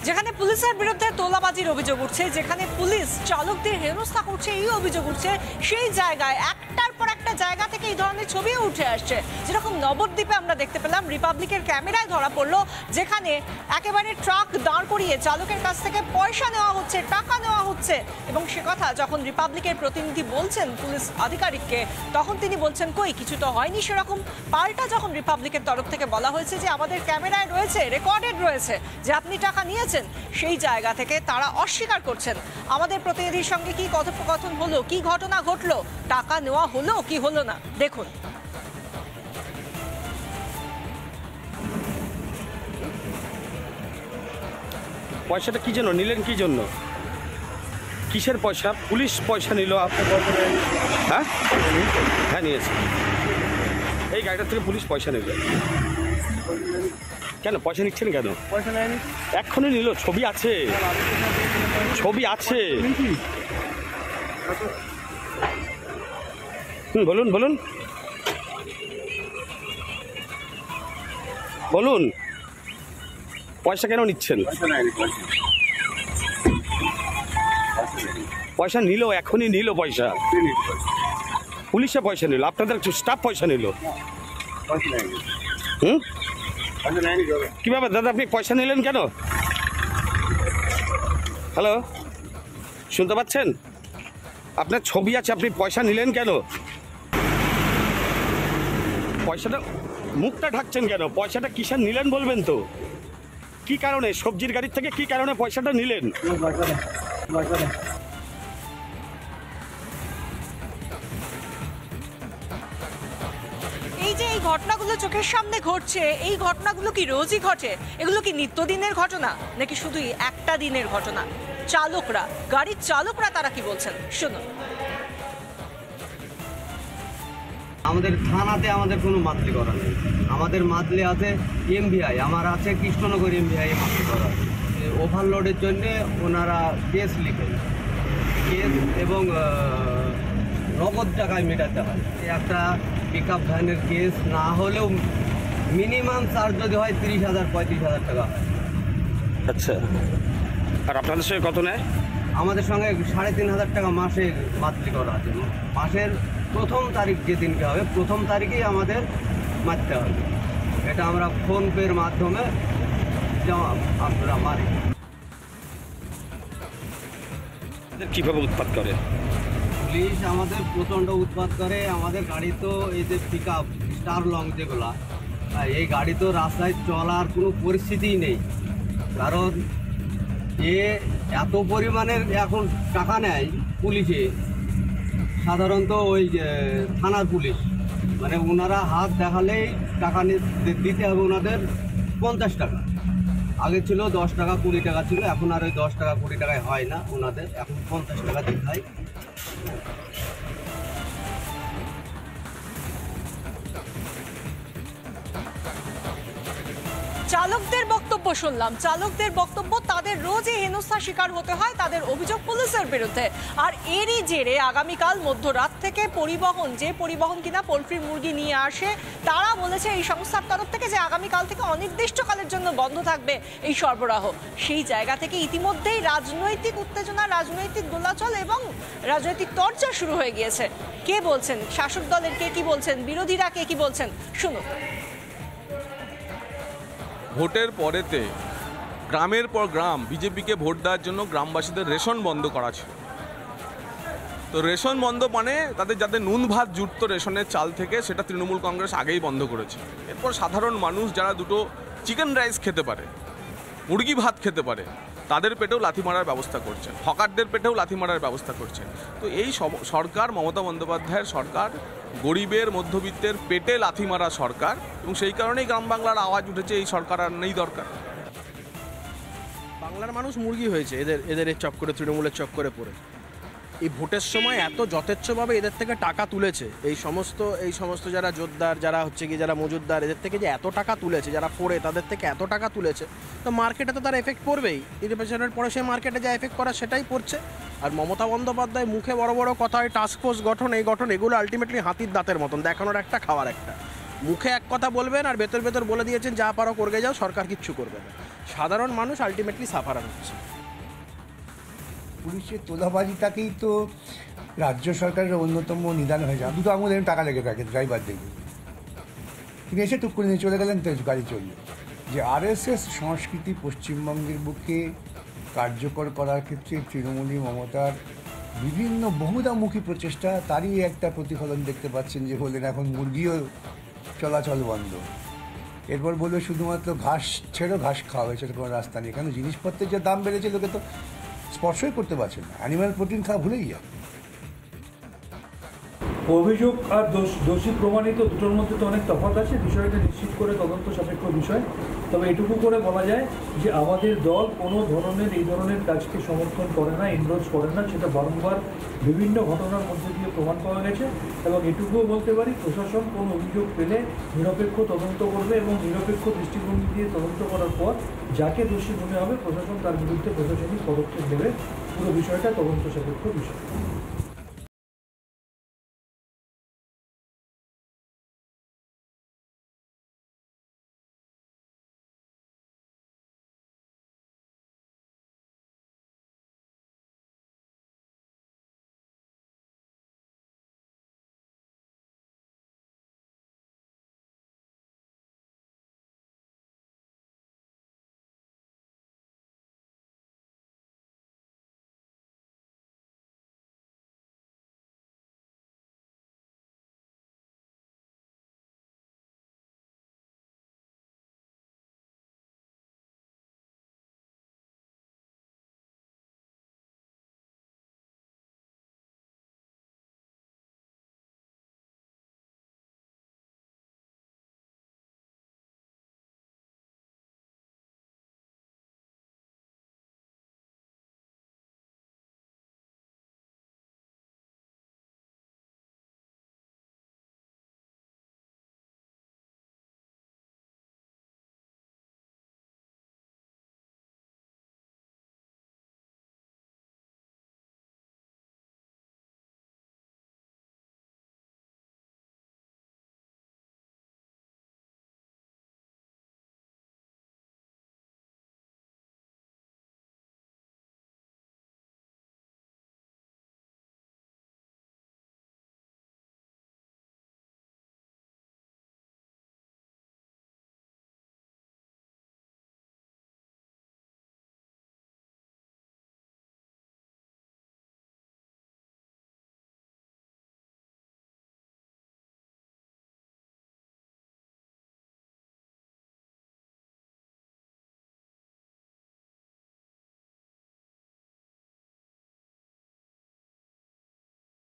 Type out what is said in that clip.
যেখানে পুলিশের বিরুদ্ধে তোলাবাজির অভিযোগ উঠছে, যেখানে পুলিশ চালকদের হেনস্থা করছে এই অভিযোগ উঠছে, সেই জায়গায় একটার পর একটা জায়গা থেকে এই ধরনের ছবিও উঠে আসছে। যেরকম নবদ্বীপে আমরা দেখতে পেলাম, রিপাবলিকের ক্যামেরায় ধরা পড়লো, যেখানে একেবারে ট্রাক দাঁড় করিয়ে চালকের কাছ থেকে পয়সা নেওয়া হচ্ছে, টাকা নেওয়া হচ্ছে। এবং সে কথা যখন রিপাবলিকের প্রতিনিধি বলছেন পুলিশ আধিকারিককে, তখন তিনি বলছেন কই কিছু তো হয়নি সেরকম। পাল্টা যখন রিপাবলিকের তরফ থেকে বলা হয়েছে যে আমাদের ক্যামেরায় রয়েছে, রেকর্ডেড রয়েছে যে আপনি টাকা নিয়েছেন, সেই জায়গা থেকে তারা অস্বীকার করছেন। আমাদের প্রতিনিধির সঙ্গে কি কথোপকথন হলো, কি ঘটনা ঘটলো, টাকা নেওয়া হলো কি হলো না, দেখুন। পয়সাটা কি জন্য নিলেন, কি জন্য, কিসের পয়সা? পুলিশ পয়সা নিল আপনার? হ্যাঁ হ্যাঁ নিয়েছে। এই গাড়িটার থেকে পুলিশ পয়সা নিল কেন? পয়সা নিচ্ছেন কেন? পয়সা নেয়নি, এক্ষুনি নিল, ছবি আছে, ছবি আছে। বলুন বলুন বলুন, পয়সা কেন নিচ্ছেন? পয়সা নিল, এখনই নিল পয়সা, পুলিশে পয়সা নিল, আপনাদের স্টাফ পয়সা নিল। কিভাবে দাদা আপনি পয়সা নিলেন কেন? হ্যালো, শুনতে পাচ্ছেন? আপনার ছবি আছে, আপনি পয়সা নিলেন কেন? পয়সাটা, মুখটা ঢাকছেন কেন? পয়সাটা কিসের নিলেন বলবেন তো? কি কারণে সবজির গাড়ির থেকে কি কারণে পয়সাটা নিলেন? এই যে এই ঘটনাগুলো চোখের সামনে ঘটছে, এই ঘটনাগুলো কি রোজই ঘটে? এগুলো কি নিত্যদিনের ঘটনা নাকি শুধুই একটা দিনের ঘটনা? চালকরা, গাড়ির চালকরা তারা কি বলছেন শুনুন। আমাদের থানাতে আমাদের কোনো মাতলি করা নেই। আমাদের মাতলি আছে এমভিআই, আমার আছে কৃষ্ণনগর এমভিআই মাতলি করা। ওভারলোডের জন্যে ওনারা কেস লিখেন, কেস এবং নগদ টাকায় মেটাতে হয়। একটা পিক আপ ভ্যানের কেস না হলেও মিনিমাম চার্জ যদি হয় 30,000 35,000 টাকা হয়। আচ্ছা, আর আপনাদের সঙ্গে কত নেয়? আমাদের সঙ্গে 3,500 টাকা মাসে মাতলি করা আছে। মাসের প্রথম তারিখ যেদিনকে হবে, প্রথম তারিখেই আমাদের মারতে হবে। এটা আমরা ফোনপের মাধ্যমে আমরা মারি। কীভাবে উৎপাত করে? পুলিশ আমাদের প্রচণ্ড উৎপাত করে। আমাদের গাড়ি তো এই যে পিক আপ স্টার লং যেগুলা, এই গাড়ি তো রাস্তায় চলার কোনো পরিস্থিতিই নেই। কারণ এত পরিমাণের এখন টাকা নেয় পুলিশে, সাধারণত ওই থানার পুলিশ, মানে ওনারা হাত দেখালেই টাকা দিতে হবে ওনাদের 50 টাকা। আগে ছিল 10 টাকা 20 টাকা ছিল, এখন আর ওই 10 টাকা 20 টাকায় হয় না ওনাদের, এখন 50 টাকা দিতে হয়। চালকদের বক্তব্য শুনলাম, চালকদের বক্তব্য তাদের রোজই হেনস্থার শিকার হতে হয়, তাদের অভিযোগ পুলিশের বিরুদ্ধে। আর এরই জেরে আগামীকাল মধ্যরাত থেকে পরিবহন, যে পরিবহন কিনা পোলট্রি মুরগি নিয়ে আসে, তারা বলেছে এই সংস্থার তরফ থেকে যে আগামীকাল থেকে অনির্দিষ্টকালের জন্য বন্ধ থাকবে এই সরবরাহ। সেই জায়গা থেকে ইতিমধ্যেই রাজনৈতিক উত্তেজনা, রাজনৈতিক দোলাচল এবং রাজনৈতিক চর্চা শুরু হয়ে গিয়েছে। কে বলছেন, শাসক দলের কে কি বলছেন, বিরোধীরা কে কি বলছেন, শুনুন। ভোটের পরেতে গ্রামের পর গ্রাম বিজেপিকে ভোট দেওয়ার জন্য গ্রামবাসীদের রেশন বন্ধ করা ছিল। তো রেশন বন্ধ মানে তাদের যাদের নুন ভাত জুটতো রেশনের চাল থেকে, সেটা তৃণমূল কংগ্রেস আগেই বন্ধ করেছে। এরপর সাধারণ মানুষ যারা দুটো চিকেন রাইস খেতে পারে, মুরগি ভাত খেতে পারে, তাদের পেটেও লাথি মারার ব্যবস্থা করছেন, হকারদের পেটেও লাথি মারার ব্যবস্থা করছেন। তো এই সরকার, মমতা বন্দ্যোপাধ্যায়ের সরকার, গরিবের মধ্যবিত্তের পেটে লাথি মারা সরকার, এবং সেই কারণেই গ্রাম বাংলার আওয়াজ উঠেছে এই সরকার আর নেই দরকার। বাংলার মানুষ মুরগি হয়েছে এদের চক্করে, তৃণমূলের চক্করে পড়ে। এই ভোটের সময় এত যথেচ্ছভাবে এদের থেকে টাকা তুলেছে, এই সমস্ত যারা জোরদার, যারা হচ্ছে কি যারা মজুদদার, এদের থেকে যে এত টাকা তুলেছে, যারা পড়ে তাদের থেকে এত টাকা তুলেছে, তো মার্কেটে তো তার এফেক্ট পড়বেই। নির্বাচনের পরে সেই মার্কেটে যা এফেক্ট করা সেটাই পড়ছে। আর মমতা বন্দ্যোপাধ্যায় মুখে বড় বড় কথা, ওই টাস্কফোর্স গঠন, এই গঠন, এগুলো আলটিমেটলি হাতির দাঁতের মতন, দেখানোর একটা খাওয়ার একটা। মুখে এক কথা বলবেন আর ভেতর ভেতর বলে দিয়েছেন যা পারো করগে যাও, সরকার কিচ্ছু করবে না। সাধারণ মানুষ আলটিমেটলি সাফারার হচ্ছে। পুলিশের তোলাবাজিটাকেই তো রাজ্য সরকারের অন্যতম নিদান হয়ে যায়। দুটো আঙুল টাকা লেগে থাকে ড্রাইভার দেখবে, তিনি এসে টুক করে নিয়ে চলে গেলেন, তো গাড়ি চলল। যে আরএসএস সংস্কৃতি পশ্চিমবঙ্গের বুকে কার্যকর করার ক্ষেত্রে তৃণমূলী মমতার বিভিন্ন বহুধামুখী প্রচেষ্টা, তারই একটা প্রতিফলন দেখতে পাচ্ছেন যে বললেন এখন মুরগিও চলাচল বন্ধ। এরপর বলবে শুধুমাত্র ঘাস ছেড়ো, ঘাস খাওয়া হয়েছে, কোনো রাস্তা নেই। কেন জিনিসপত্রের যে দাম বেড়েছে লোকে তো স্পর্শই করতে পারছে না, অ্যানিম্যাল প্রোটিন খাওয়া ভুলেই যায়। অভিযোগ আর দোষী প্রমাণিত দুটোর মধ্যে তো অনেক তফাৎ আছে, বিষয়টা নিশ্চিত করে তদন্ত সাপেক্ষ বিষয়। তবে এটুকু করে বলা যায় যে আমাদের দল কোনো ধরনের এই ধরনের কাজকে সমর্থন করে না, এনরোচ করে না, সেটা বারংবার বিভিন্ন ঘটনার মধ্যে দিয়ে প্রমাণ পাওয়া গেছে। এবং এটুকুও বলতে পারি, প্রশাসন কোনো অভিযোগ পেলে নিরপেক্ষ তদন্ত করবে এবং নিরপেক্ষ দৃষ্টিভঙ্গি দিয়ে তদন্ত করার পর যাকে দোষী মনে হবে প্রশাসন তার বিরুদ্ধে প্রশাসনিক পদক্ষেপ নেবে। পুরো বিষয়টা তদন্ত সাপেক্ষ বিষয়।